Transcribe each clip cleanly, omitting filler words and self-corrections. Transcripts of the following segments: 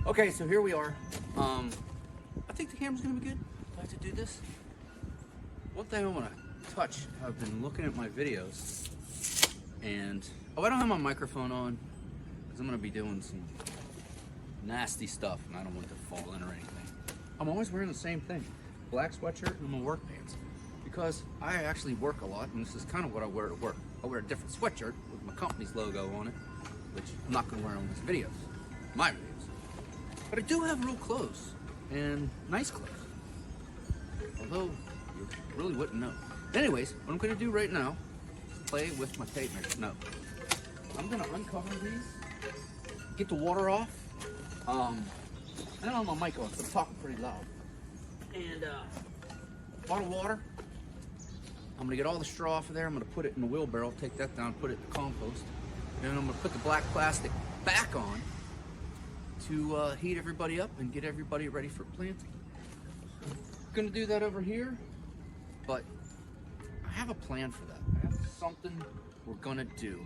Okay, so here we are. I think the camera's gonna be good. I like to do this. One thing I want to touch, I've been looking at my videos, and I don't have my microphone on because I'm gonna be doing some nasty stuff, and I don't want it to fall in or anything. I'm always wearing the same thing: black sweatshirt and my work pants, because I actually work a lot, and this is kind of what I wear to work. I wear a different sweatshirt with my company's logo on it, which I'm not gonna wear on these videos, my videos. But I do have real clothes, and nice clothes. Although, you really wouldn't know. Anyways, what I'm gonna do right now is play with my tape measure. No. I'm gonna uncover these, get the water off. I don't have my mic on, so I'm talking pretty loud. And, bottle of water. I'm gonna get all the straw off of there. I'm gonna put it in the wheelbarrow, take that down, put it in the compost. And then I'm gonna put the black plastic back on to heat everybody up and get everybody ready for planting. Gonna do that over here, but I have a plan for that. I have something we're gonna do,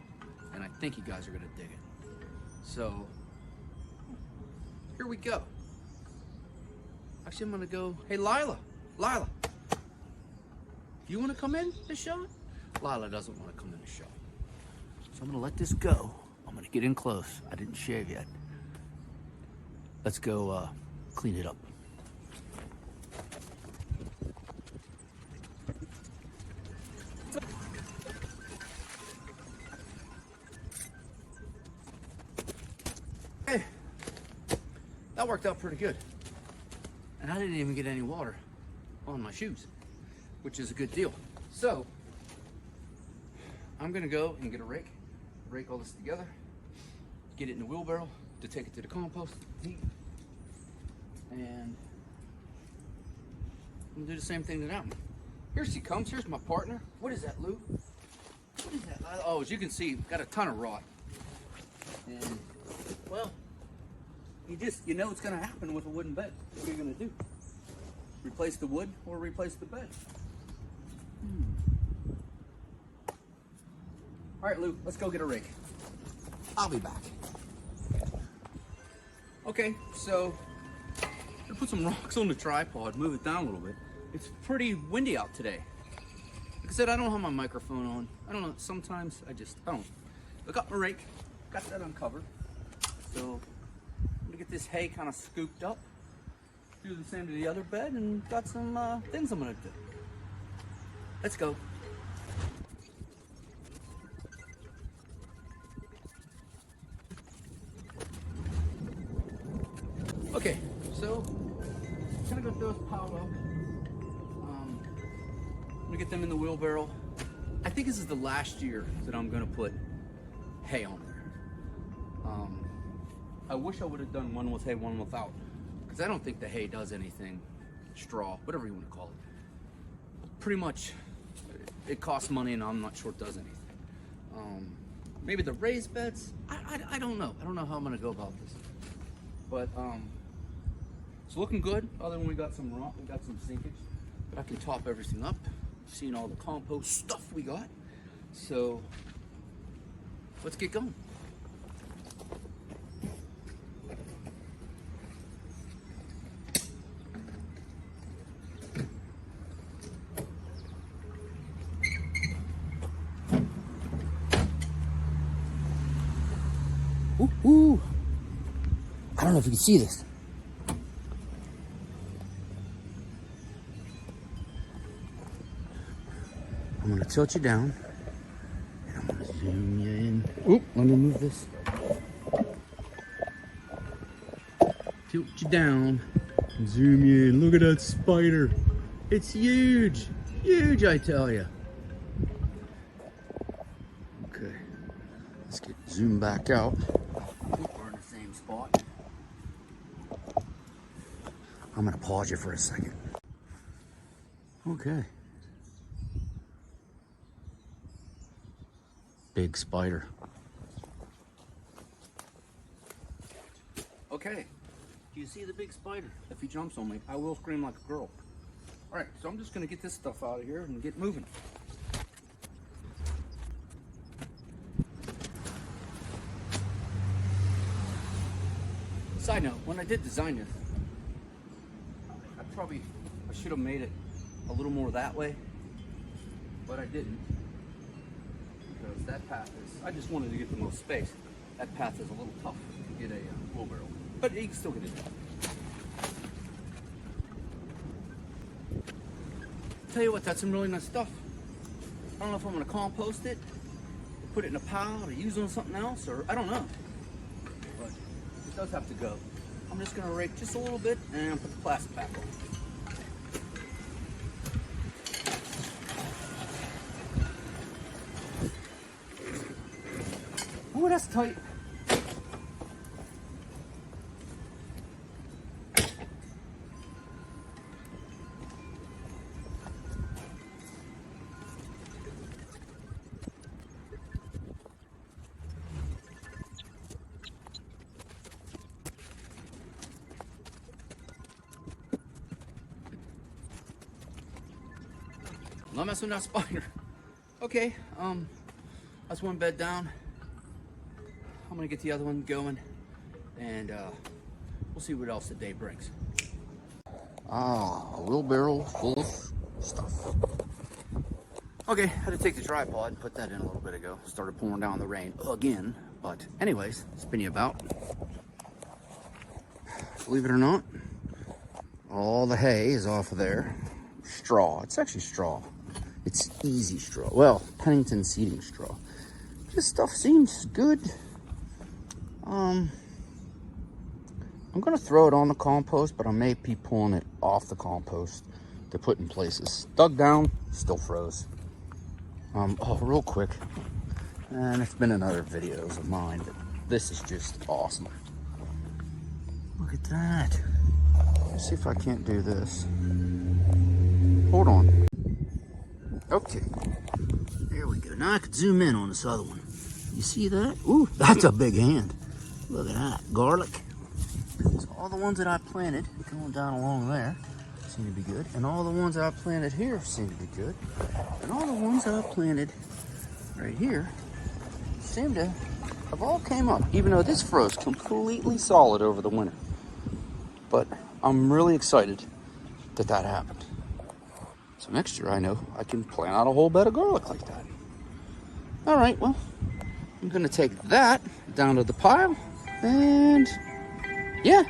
and I think you guys are gonna dig it. So here we go. Actually, I'm gonna go. Hey, Lila, you want to come in the shot? Lila doesn't want to come in the shot, so I'm gonna let this go. I'm gonna get in close. I didn't shave yet. Let's go clean it up. Hey, that worked out pretty good. And I didn't even get any water on my shoes, which is a good deal. So, I'm gonna go and get a rake all this together, get it in the wheelbarrow to take it to the compost, heat, and I'm gonna do the same thing to that one. Here she comes. Here's my partner. What is that, Lou? What is that? Oh, as you can see, got a ton of rot. And, well, you know what's gonna happen with a wooden bed. What are you gonna do? Replace the wood or replace the bed? All right, Lou, let's go get a rake. I'll be back. Okay, so I'm gonna put some rocks on the tripod, move it down a little bit. It's pretty windy out today. Like I said, I don't have my microphone on. I don't know, sometimes I don't. I got my rake, got that uncovered. So I'm gonna get this hay kind of scooped up, do the same to the other bed, and got some things I'm gonna do. Let's go. Okay, so I'm gonna go throw this pile up. I'm gonna get them in the wheelbarrow. I think this is the last year that I'm gonna put hay on there. I wish I would have done one with hay, one without, because I don't think the hay does anything. Straw, whatever you want to call it. Pretty much, it costs money, and I'm not sure it does anything. Maybe the raised beds. I don't know. I don't know how I'm gonna go about this, but it's looking good. Other than we got some rot, we got some sinkage, but I can top everything up. Seeing all the compost stuff we got, so let's get going. Ooh. I don't know if you can see this. I'm gonna tilt you down, and I'm gonna zoom you in. Oop, let me move this. Tilt you down, and zoom you in. Look at that spider. It's huge, huge, I tell you. Okay, let's get zoomed back out. We're in the same spot. I'm gonna pause you for a second. Okay. Big spider. Okay, do you see the big spider? If he jumps on me, I will scream like a girl. All right, so I'm just gonna get this stuff out of here and get moving. Side note, when I did design this, I should have made it a little more that way, but I didn't, because that path is, I just wanted to get the most space. That path is a little tough to get a wheelbarrow, but you can still get it done. Tell you what, that's some really nice stuff. I don't know if I'm gonna compost it, or put it in a pile, or use it on something else, or I don't know. But it does have to go. I'm just gonna rake just a little bit and put the plastic back on. Oh, that's tight. Not messing with that spider. Okay, that's one bed down. I'm gonna get the other one going, and we'll see what else the day brings. A wheelbarrow full of stuff. Okay, had to take the tripod, put that in a little bit ago. Started pouring down the rain again, but anyways, spin you about. Believe it or not, all the hay is off of there. Straw, it's actually straw. It's easy straw. Well, Pennington seating straw. This stuff seems good. I'm gonna throw it on the compost, but I may be pulling it off the compost to put in places. Dug down, still froze. Oh, real quick, and it's been in other videos of mine, but this is just awesome. Look at that. Let's see if I can't do this. Hold on. Okay, there we go. Now I can zoom in on this other one. You see that? Ooh, that's a big hand. Look at that, garlic. So all the ones that I planted going down along there seem to be good. And all the ones that I planted here seem to be good. And all the ones that I planted right here seem to have all came up, even though this froze completely solid over the winter. But I'm really excited that that happened. So next year I know I can plant out a whole bed of garlic like that. All right, well, I'm gonna take that down to the pile, and yeah,